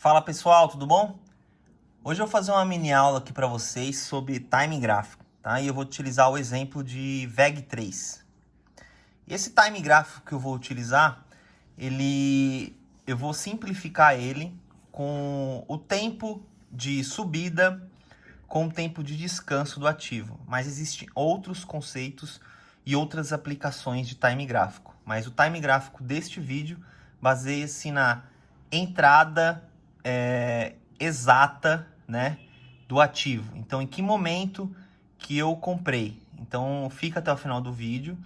Fala pessoal, tudo bom? Hoje eu vou fazer uma mini aula aqui para vocês sobre time gráfico, tá? E eu vou utilizar o exemplo de VEG3. E esse time gráfico que eu vou utilizar, eu vou simplificar ele com o tempo de subida com o tempo de descanso do ativo. Mas existem outros conceitos e outras aplicações de time gráfico. Mas o time gráfico deste vídeo baseia-se na entrada exata, né, do ativo. Então, em que momento que eu comprei? Então, fica até o final do vídeo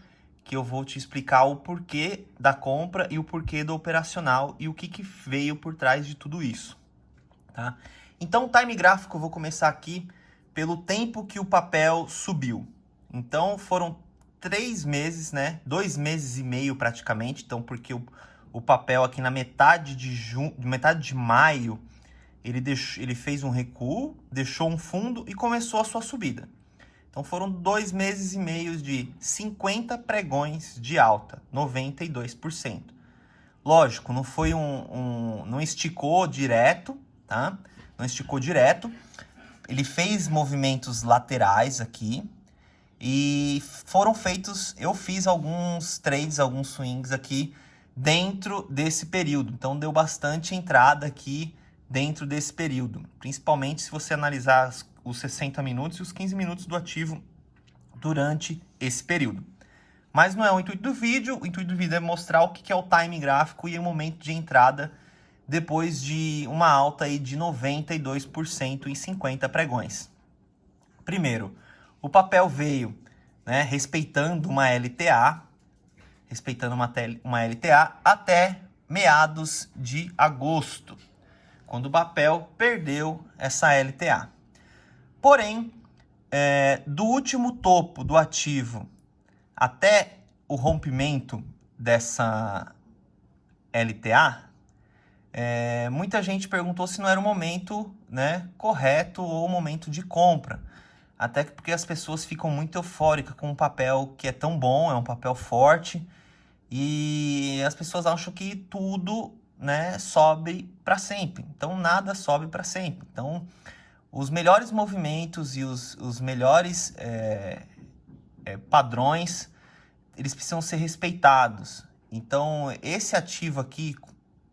que eu vou te explicar o porquê da compra e o porquê do operacional e o que veio por trás de tudo isso, tá? Então, o time gráfico eu vou começar aqui pelo tempo que o papel subiu. Então, foram 3 meses, né? 2 meses e meio praticamente. Então, porque o papel aqui na metade de maio, ele fez um recuo, deixou um fundo e começou a sua subida. Então, foram 2 meses e meio de 50 pregões de alta, 92%. Lógico, não foi não esticou direto, tá? Não esticou direto. Ele fez movimentos laterais aqui e foram feitos, eu fiz alguns trades, alguns swings aqui dentro desse período. Então deu bastante entrada aqui dentro desse período, principalmente se você analisar os 60 minutos e os 15 minutos do ativo durante esse período. Mas não é o intuito do vídeo. O intuito do vídeo é mostrar o que é o time gráfico e o momento de entrada depois de uma alta aí de 92% em 50 pregões. Primeiro, o papel veio, né, respeitando uma LTA até meados de agosto, quando o papel perdeu essa LTA. Porém, do último topo do ativo até o rompimento dessa LTA, muita gente perguntou se não era o momento, né, correto ou o momento de compra. Até porque as pessoas ficam muito eufóricas com um papel que é tão bom, é um papel forte, e as pessoas acham que tudo, né, sobe para sempre. Então nada sobe para sempre. Então os melhores movimentos e os melhores padrões, eles precisam ser respeitados. Então esse ativo aqui,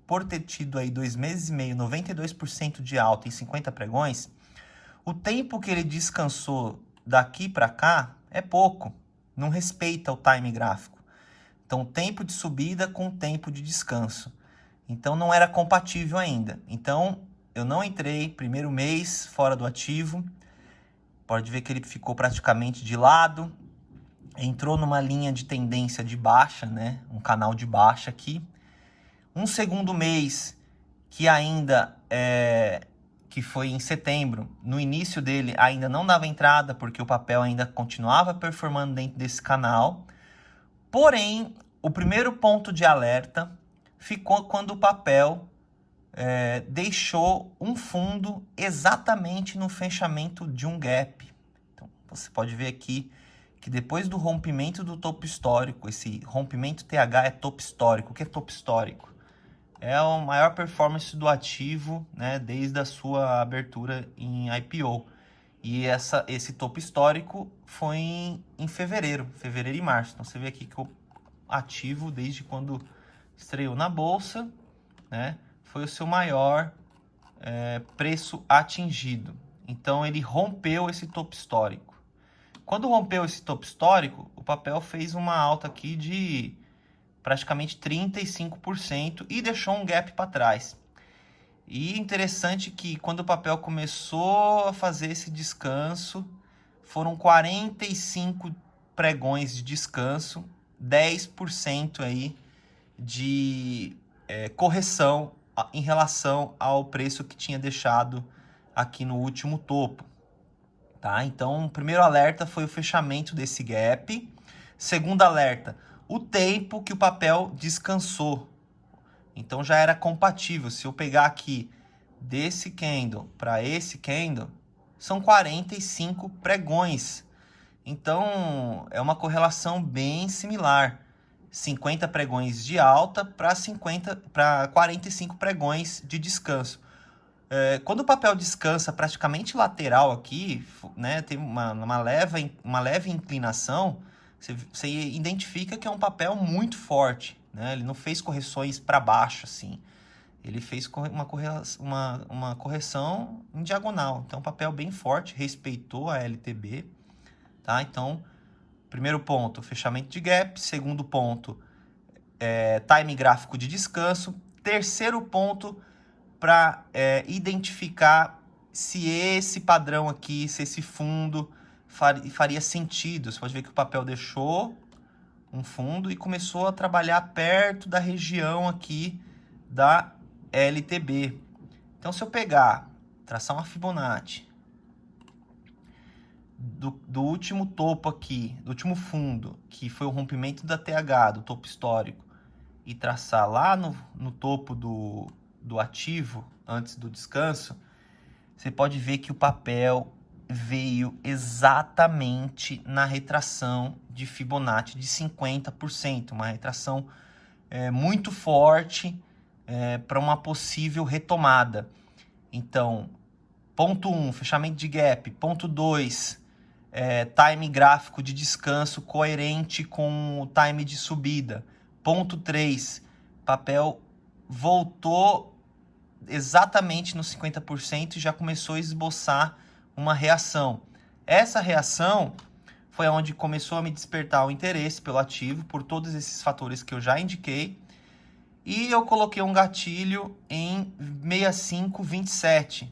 por ter tido aí 2 meses e meio, 92% de alta em 50 pregões, o tempo que ele descansou daqui para cá é pouco, não respeita o time gráfico. Então, tempo de subida com tempo de descanso. Então, não era compatível ainda. Então, eu não entrei primeiro mês fora do ativo. Pode ver que ele ficou praticamente de lado. Entrou numa linha de tendência de baixa, né? Um canal de baixa aqui. Um segundo mês que ainda que foi em setembro, no início dele ainda não dava entrada, porque o papel ainda continuava performando dentro desse canal. Porém, o primeiro ponto de alerta ficou quando o papel deixou um fundo exatamente no fechamento de um gap. Então, você pode ver aqui que depois do rompimento do topo histórico, esse rompimento TH é topo histórico. O que é topo histórico? É a maior performance do ativo, né, desde a sua abertura em IPO. E esse topo histórico foi em fevereiro e março. Então você vê aqui que o ativo, desde quando estreou na bolsa, né, foi o seu maior preço atingido. Então ele rompeu esse topo histórico. Quando rompeu esse topo histórico, o papel fez uma alta aqui de praticamente 35% e deixou um gap para trás. E interessante que quando o papel começou a fazer esse descanso, foram 45 pregões de descanso, 10% aí de correção em relação ao preço que tinha deixado aqui no último topo. Tá? Então, o primeiro alerta foi o fechamento desse gap. Segundo alerta, o tempo que o papel descansou. Então já era compatível. Se eu pegar aqui desse candle para esse candle, são 45 pregões. Então é uma correlação bem similar. 50 pregões de alta para 45 pregões de descanso. Quando o papel descansa praticamente lateral aqui, né, tem uma leve inclinação, você identifica que é um papel muito forte, né? Ele não fez correções para baixo, assim. Ele fez uma correção em diagonal. Então, um papel bem forte, respeitou a LTB, tá? Então, primeiro ponto, fechamento de gap. Segundo ponto, time gráfico de descanso. Terceiro ponto, para identificar se esse padrão aqui, se esse fundo faria sentido. Você pode ver que o papel deixou um fundo e começou a trabalhar perto da região aqui da LTB. Então, se eu pegar, traçar uma Fibonacci do último topo aqui, do último fundo, que foi o rompimento da TH, do topo histórico, e traçar lá no topo do ativo, antes do descanso, você pode ver que o papel veio exatamente na retração de Fibonacci de 50%, uma retração muito forte para uma possível retomada. Então, ponto 1, fechamento de gap. Ponto 2, time gráfico de descanso coerente com o time de subida. Ponto 3, papel voltou exatamente nos 50% e já começou a esboçar uma reação. Essa reação foi onde começou a me despertar o interesse pelo ativo, por todos esses fatores que eu já indiquei. E eu coloquei um gatilho em 65,27.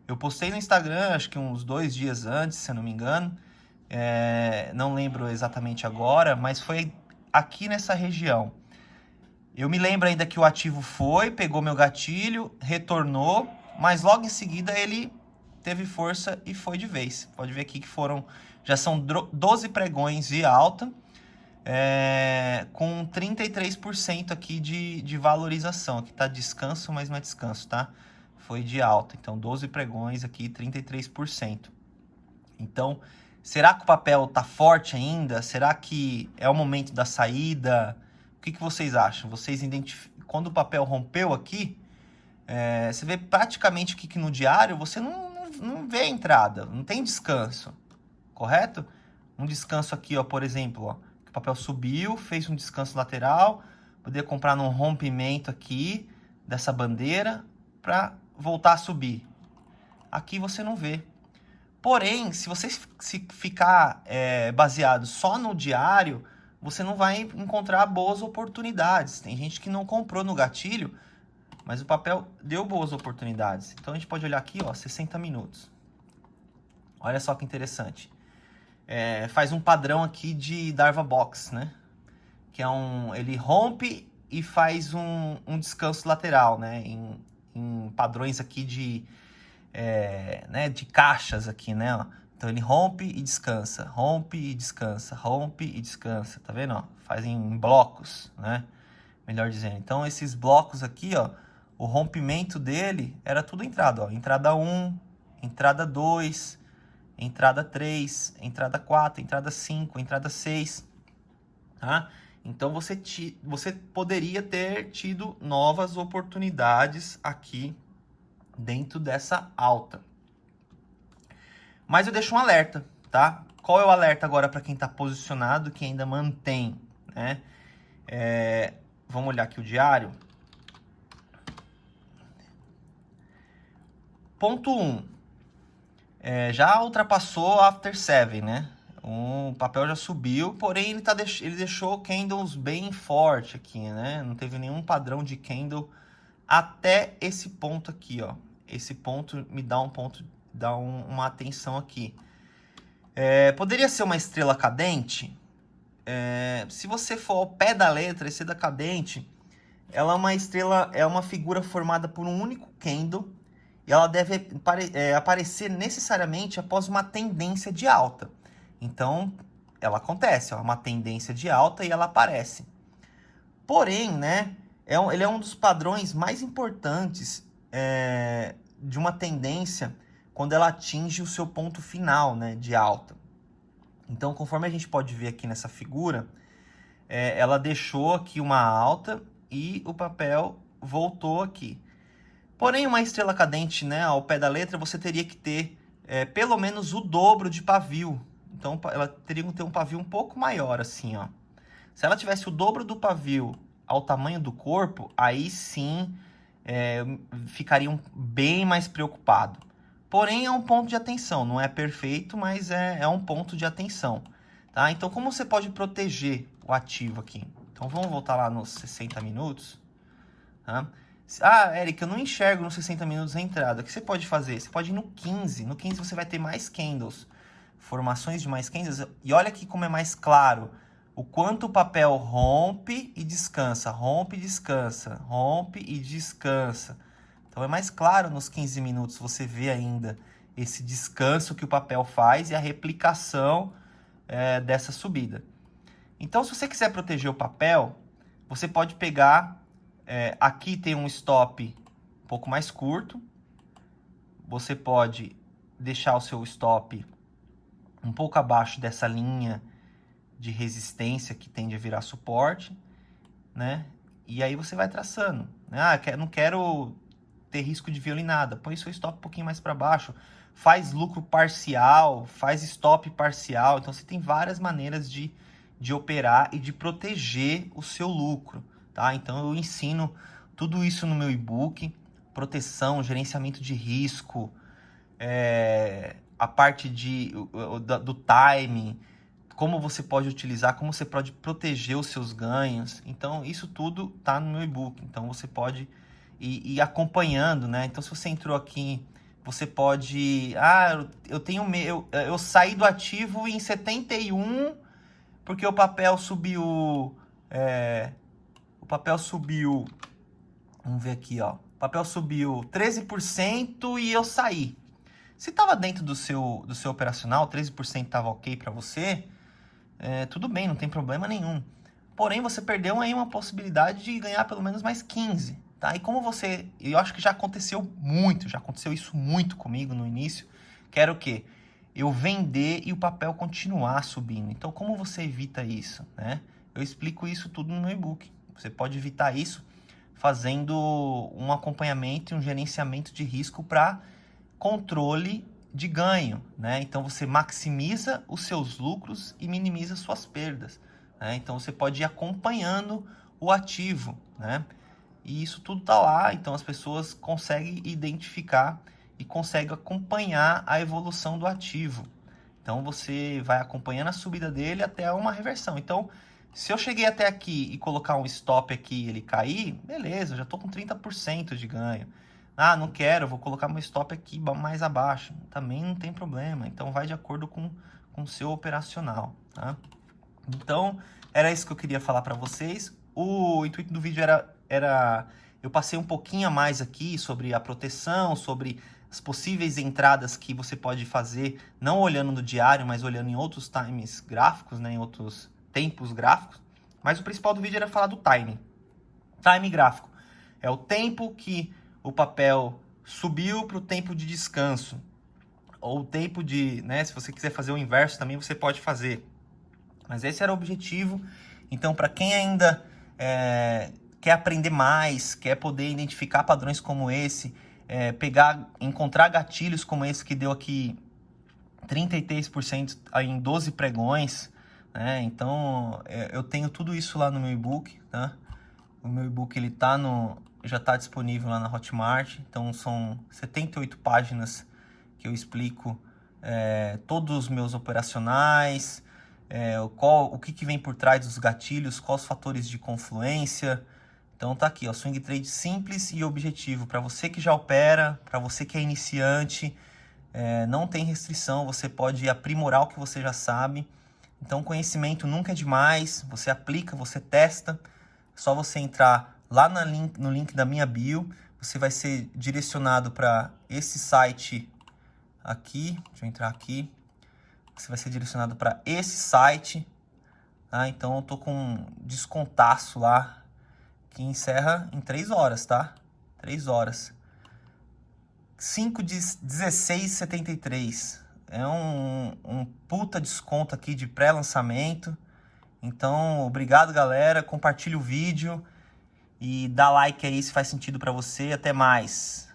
Eu postei no Instagram, acho que uns 2 dias antes, se eu não me engano. Não lembro exatamente agora, mas foi aqui nessa região. Eu me lembro ainda que o ativo pegou meu gatilho, retornou, mas logo em seguida ele teve força e foi de vez. Pode ver aqui que já são 12 pregões de alta, com 33% aqui de valorização. Aqui tá descanso, mas não é descanso, tá? Foi de alta. Então, 12 pregões aqui, 33%. Então, será que o papel tá forte ainda? Será que é o momento da saída? O que vocês acham? Vocês quando o papel rompeu aqui, você vê praticamente que no diário você não vê entrada, não tem descanso, correto? Um descanso aqui, ó, por exemplo, ó, que o papel subiu, fez um descanso lateral, poderia comprar num rompimento aqui dessa bandeira para voltar a subir. Aqui você não vê. Porém, se você ficar baseado só no diário, você não vai encontrar boas oportunidades. Tem gente que não comprou no gatilho, mas o papel deu boas oportunidades. Então, a gente pode olhar aqui, ó, 60 minutos. Olha só que interessante. Faz um padrão aqui de Darva Box, né? Que ele rompe e faz um descanso lateral, né? Em padrões aqui de caixas aqui, né? Então ele rompe e descansa, rompe e descansa, rompe e descansa, tá vendo? Ó? Faz em blocos, né? Melhor dizendo. Então esses blocos aqui, ó, o rompimento dele era tudo entrada, ó. Entrada 1, entrada 2, entrada 3, entrada 4, entrada 5, entrada 6, tá? Então você poderia ter tido novas oportunidades aqui dentro dessa alta. Mas eu deixo um alerta, tá? Qual é o alerta agora para quem está posicionado, que ainda mantém, né? Vamos olhar aqui o diário. Ponto 1. Já ultrapassou After 7, né? O papel já subiu, porém ele deixou candles bem forte aqui, né? Não teve nenhum padrão de candle até esse ponto aqui, ó. Esse ponto me dá uma atenção aqui. Poderia ser uma estrela cadente? Se você for ao pé da letra, estrela cadente, ela é uma figura formada por um único candle e ela deve aparecer necessariamente após uma tendência de alta. Então, ela acontece, ó, uma tendência de alta e ela aparece. Porém, né, ele é um dos padrões mais importantes de uma tendência quando ela atinge o seu ponto final, né, de alta. Então, conforme a gente pode ver aqui nessa figura, ela deixou aqui uma alta e o papel voltou aqui. Porém, uma estrela cadente, né, ao pé da letra, você teria que ter pelo menos o dobro de pavio. Então, ela teria que ter um pavio um pouco maior, assim, ó. Se ela tivesse o dobro do pavio ao tamanho do corpo, aí sim ficariam bem mais preocupado. Porém, é um ponto de atenção. Não é perfeito, mas é um ponto de atenção. Tá? Então, como você pode proteger o ativo aqui? Então, vamos voltar lá nos 60 minutos. Tá? Ah, Eric, eu não enxergo nos 60 minutos a entrada. O que você pode fazer? Você pode ir no 15. No 15 você vai ter mais candles. Formações de mais candles. E olha aqui como é mais claro. O quanto o papel rompe e descansa. Rompe e descansa. Rompe e descansa. Então é mais claro nos 15 minutos. Você vê ainda esse descanso que o papel faz e a replicação dessa subida. Então, se você quiser proteger o papel, você pode pegar... aqui tem um stop um pouco mais curto. Você pode deixar o seu stop um pouco abaixo dessa linha de resistência que tende a virar suporte, né? E aí você vai traçando. Né? Ah, não quero ter risco de violinada. Põe seu stop um pouquinho mais para baixo. Faz lucro parcial, faz stop parcial. Então, você tem várias maneiras de operar e de proteger o seu lucro. Tá? Então, eu ensino tudo isso no meu e-book. Proteção, gerenciamento de risco, a parte do timing, como você pode utilizar, como você pode proteger os seus ganhos. Então, isso tudo tá no meu e-book. Então, você pode ir acompanhando, né? Então, se você entrou aqui, você pode... Ah, eu saí do ativo em 71 porque o papel subiu... o papel subiu... Vamos ver aqui, ó. O papel subiu 13% e eu saí. Se estava dentro do seu operacional, 13% estava ok para você, tudo bem, não tem problema nenhum. Porém, você perdeu aí uma possibilidade de ganhar pelo menos mais 15, tá? E como eu acho que já aconteceu isso muito comigo no início, que era o quê? Eu vender e o papel continuar subindo. Então, como você evita isso, né? Eu explico isso tudo no meu e-book. Você pode evitar isso fazendo um acompanhamento e um gerenciamento de risco para controle de ganho, né? Então você maximiza os seus lucros e minimiza suas perdas, né? Então você pode ir acompanhando o ativo, né? E isso tudo tá lá, então as pessoas conseguem identificar e conseguem acompanhar a evolução do ativo. Então você vai acompanhando a subida dele até uma reversão. Então, se eu cheguei até aqui e colocar um stop aqui e ele cair, beleza, eu já tô com 30% de ganho. Ah, não quero, vou colocar meu stop aqui mais abaixo. Também não tem problema. Então, vai de acordo com o seu operacional, tá? Então, era isso que eu queria falar para vocês. O intuito do vídeo era... Eu passei um pouquinho a mais aqui sobre a proteção, sobre as possíveis entradas que você pode fazer, não olhando no diário, mas olhando em outros times gráficos, né? Em outros tempos gráficos. Mas o principal do vídeo era falar do timing. Time gráfico. É o tempo que o papel subiu para o tempo de descanso. Ou o tempo de... né, se você quiser fazer o inverso também, você pode fazer. Mas esse era o objetivo. Então, para quem ainda quer aprender mais, quer poder identificar padrões como esse, encontrar gatilhos como esse que deu aqui 33% em 12 pregões, né? Então, eu tenho tudo isso lá no meu e-book, tá? O meu e-book ele já está disponível lá na Hotmart. Então, são 78 páginas que eu explico todos os meus operacionais, o que vem por trás dos gatilhos, quais os fatores de confluência. Então tá aqui, ó, swing trade simples e objetivo. Para você que já opera, para você que é iniciante, não tem restrição, você pode aprimorar o que você já sabe. Então conhecimento nunca é demais, você aplica, você testa. É só você entrar lá no link da minha bio, você vai ser direcionado para esse site aqui. Deixa eu entrar aqui. Você vai ser direcionado para esse site, tá? Então eu tô com um descontaço lá que encerra em 3 horas, tá? 3 horas. 5 de 16,73. É um puta desconto aqui de pré-lançamento. Então, obrigado, galera. Compartilha o vídeo e dá like aí se faz sentido para você. Até mais.